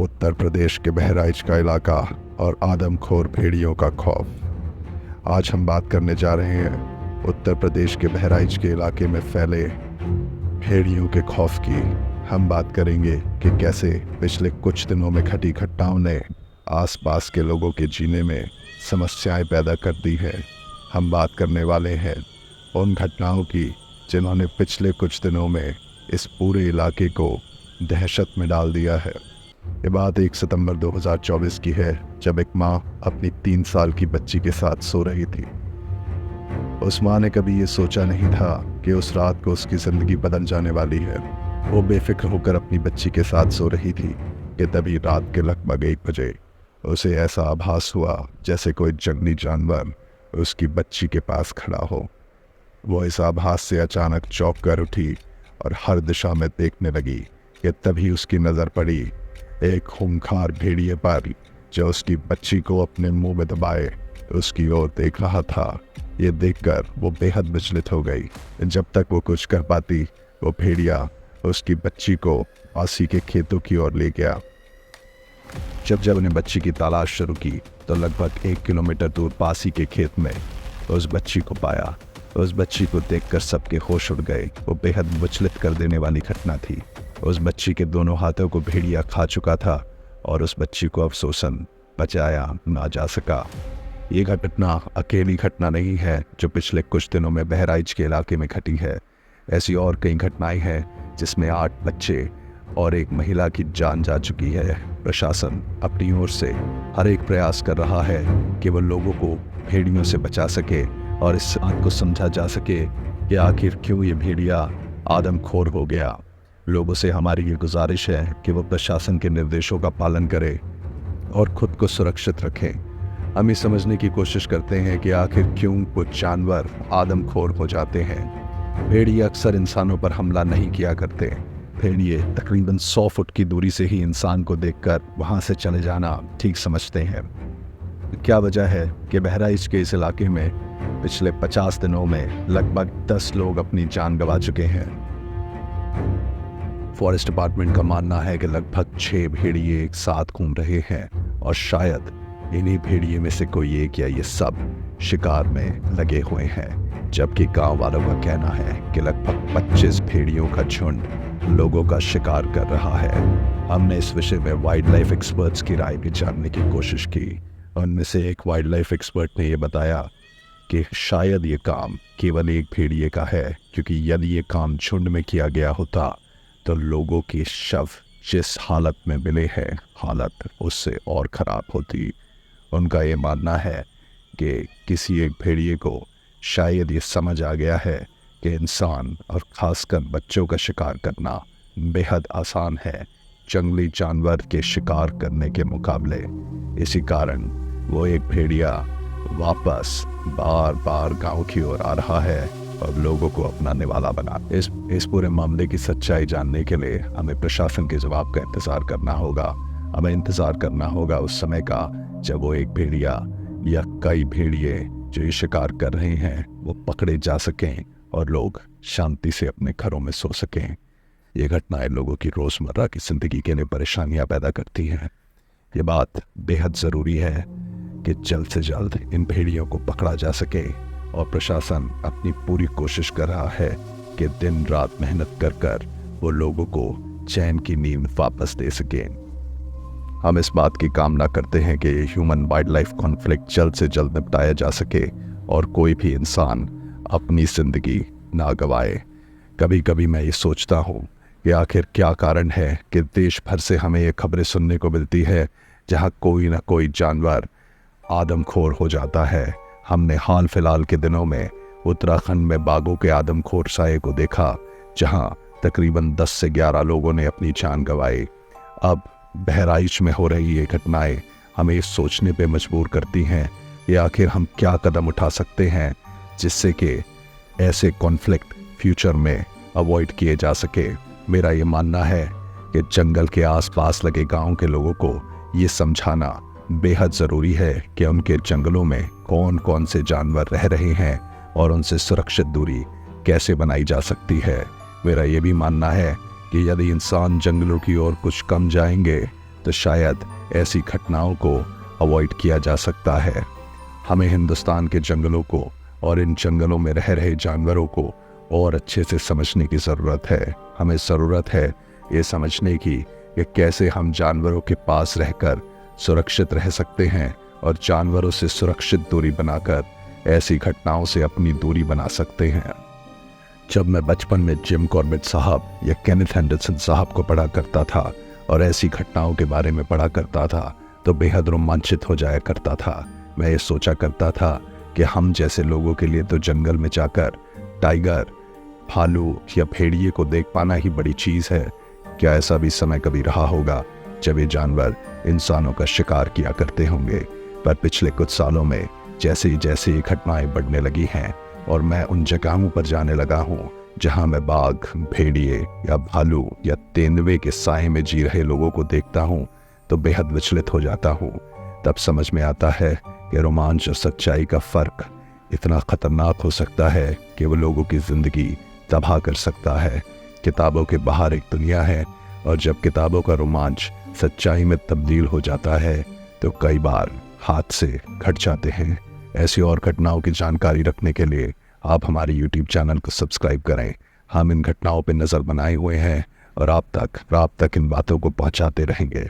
उत्तर प्रदेश के बहराइच का इलाका और आदमखोर भेड़ियों का खौफ। आज हम बात करने जा रहे हैं उत्तर प्रदेश के बहराइच के इलाके में फैले भेड़ियों के खौफ की। हम बात करेंगे कि कैसे पिछले कुछ दिनों में घटी घटनाओं ने आसपास के लोगों के जीने में समस्याएं पैदा कर दी है। हम बात करने वाले हैं उन घटनाओं की जिन्होंने पिछले कुछ दिनों में इस पूरे इलाके को दहशत में डाल दिया है। ये बात 1 सितंबर 2024 की है, जब एक माँ अपनी 3 साल की बच्ची के साथ सो रही थी। उस माँ ने कभी ये सोचा नहीं था कि उस रात को उसकी ज़िंदगी बदल जाने वाली है। वो बेफिक्र होकर अपनी बच्ची के साथ सो रही थी कि तभी रात के लगभग 1 बजे उसे ऐसा आभास हुआ जैसे कोई जंगली जानवर उसकी बच्ची के पास खड़ा हो। वो इस आभास से अचानक चौंक कर उठी और हर दिशा में देखने लगी कि तभी उसकी नज़र पड़ी एक खूंखार भेड़िए पर, जो उसकी बच्ची को अपने मुंह में दबाए उसकी ओर देख रहा था। ये देखकर वो बेहद विचलित हो गई। जब तक वो कुछ कर पाती, वो भेड़िया उसकी बच्ची को पासी के खेतों की ओर ले गया। जब उन्हें बच्ची की तलाश शुरू की तो लगभग 1 किलोमीटर दूर पासी के खेत में उस बच्ची को पाया। उस बच्ची को देखकर सबके होश उड़ गए। वो बेहद विचलित कर देने वाली घटना थी। उस बच्ची के दोनों हाथों को भेड़िया खा चुका था और उस बच्ची को अफसोसन बचाया ना जा सका। ये घटना अकेली घटना नहीं है जो पिछले कुछ दिनों में बहराइच के इलाके में घटी है। ऐसी और कई घटनाएं हैं जिसमें 8 बच्चे और एक महिला की जान जा चुकी है। प्रशासन अपनी ओर से हर एक प्रयास कर रहा है कि वो लोगों को भेड़ियों से बचा सके और इस बात को समझा जा सके कि आखिर क्यों ये भेड़िया आदमखोर हो गया। लोगों से हमारी ये गुजारिश है कि वो प्रशासन के निर्देशों का पालन करें और खुद को सुरक्षित रखें। हम ये समझने की कोशिश करते हैं कि आखिर क्यों कुछ जानवर आदमखोर हो जाते हैं। भेड़िए अक्सर इंसानों पर हमला नहीं किया करते। भेड़िए तकरीबन 100 फुट की दूरी से ही इंसान को देखकर वहाँ से चले जाना ठीक समझते हैं। क्या वजह है कि बहराइच के इस इलाके में पिछले 50 दिनों में लगभग 10 लोग अपनी जान गंवा चुके हैं। फॉरेस्ट डिपार्टमेंट का मानना है कि लगभग 6 भेड़िए एक साथ घूम रहे हैं और शायद इन्हीं भेड़िए में से कोई एक या ये सब शिकार में लगे हुए हैं। जबकि गांव वालों का कहना है कि लगभग 25 भेड़ियों का झुंड लोगों का शिकार कर रहा है। हमने इस विषय में वाइल्ड लाइफ एक्सपर्ट्स की राय भी जानने की कोशिश की। उनमें से एक वाइल्ड लाइफ एक्सपर्ट ने यह बताया कि शायद ये काम केवल एक भेड़िए का है, क्योंकि यदि ये काम झुंड में किया गया होता तो लोगों के शव जिस हालत में मिले हैं, हालत उससे और खराब होती। उनका ये मानना है कि किसी एक भेड़िए को शायद ये समझ आ गया है कि इंसान और ख़ासकर बच्चों का शिकार करना बेहद आसान है जंगली जानवर के शिकार करने के मुकाबले। इसी कारण वो एक भेड़िया वापस बार बार गांव की ओर आ रहा है और लोगों को अपनाने वाला बना। इस पूरे मामले की सच्चाई जानने के लिए हमें प्रशासन के जवाब का इंतज़ार करना होगा। हमें इंतज़ार करना होगा उस समय का जब वो एक भेड़िया या कई भेड़िए जो ये शिकार कर रहे हैं वो पकड़े जा सकें और लोग शांति से अपने घरों में सो सकें। ये घटनाएं लोगों की रोज़मर्रा की ज़िंदगी के लिए परेशानियां पैदा करती हैं। ये बात बेहद ज़रूरी है कि जल्द से जल्द इन भेड़ियों को पकड़ा जा सके और प्रशासन अपनी पूरी कोशिश कर रहा है कि दिन रात मेहनत कर वो लोगों को चैन की नींद वापस दे सके। हम इस बात की कामना करते हैं कि ह्यूमन वाइल्ड लाइफ कॉन्फ्लिक्ट जल्द से जल्द निपटाया जा सके और कोई भी इंसान अपनी ज़िंदगी ना गंवाए। कभी कभी मैं ये सोचता हूँ कि आखिर क्या कारण है कि देश भर से हमें ये खबरें सुनने को मिलती है जहाँ कोई ना कोई जानवर आदमखोर हो जाता है। हमने हाल फिलहाल के दिनों में उत्तराखंड में बाघों के आदमखोर साये को देखा, जहाँ तकरीबन 10 से 11 लोगों ने अपनी जान गंवाई। अब बहराइच में हो रही ये घटनाएं हमें इस सोचने पे मजबूर करती हैं कि आखिर हम क्या कदम उठा सकते हैं जिससे कि ऐसे कॉन्फ्लिक्ट फ्यूचर में अवॉइड किए जा सके। मेरा ये मानना है कि जंगल के आसपास लगे गांव के लोगों को ये समझाना बेहद ज़रूरी है कि उनके जंगलों में कौन कौन से जानवर रह रहे हैं और उनसे सुरक्षित दूरी कैसे बनाई जा सकती है। मेरा ये भी मानना है कि यदि इंसान जंगलों की ओर कुछ कम जाएंगे तो शायद ऐसी घटनाओं को अवॉइड किया जा सकता है। हमें हिंदुस्तान के जंगलों को और इन जंगलों में रह रहे जानवरों को और अच्छे से समझने की ज़रूरत है। हमें ज़रूरत है ये समझने की कि कैसे हम जानवरों के पास रहकर सुरक्षित रह सकते हैं और जानवरों से सुरक्षित दूरी बनाकर ऐसी घटनाओं से अपनी दूरी बना सकते हैं। जब मैं बचपन में जिम कॉर्बेट साहब या केनेथ एंडरसन साहब को पढ़ा करता था और ऐसी घटनाओं के बारे में पढ़ा करता था तो बेहद रोमांचित हो जाया करता था। मैं ये सोचा करता था कि हम जैसे लोगों के लिए तो जंगल में जाकर टाइगर, भालू या भेड़िए को देख पाना ही बड़ी चीज़ है। क्या ऐसा भी समय कभी रहा होगा जब ये जानवर इंसानों का शिकार किया करते होंगे? पर पिछले कुछ सालों में जैसे जैसे ये घटनाएं बढ़ने लगी हैं और मैं उन जगहों पर जाने लगा हूँ जहाँ मैं बाघ, भेड़िए या भालू या तेंदुए के साए में जी रहे लोगों को देखता हूँ तो बेहद विचलित हो जाता हूँ। तब समझ में आता है कि रोमांच और सच्चाई का फर्क इतना खतरनाक हो सकता है कि वो लोगों की जिंदगी तबाह कर सकता है। किताबों के बाहर एक दुनिया है और जब किताबों का रोमांच सच्चाई में तब्दील हो जाता है तो कई बार हाथ से घट जाते हैं। ऐसी और घटनाओं की जानकारी रखने के लिए आप हमारे YouTube चैनल को सब्सक्राइब करें। हम इन घटनाओं पर नज़र बनाए हुए हैं और आप तक इन बातों को पहुंचाते रहेंगे।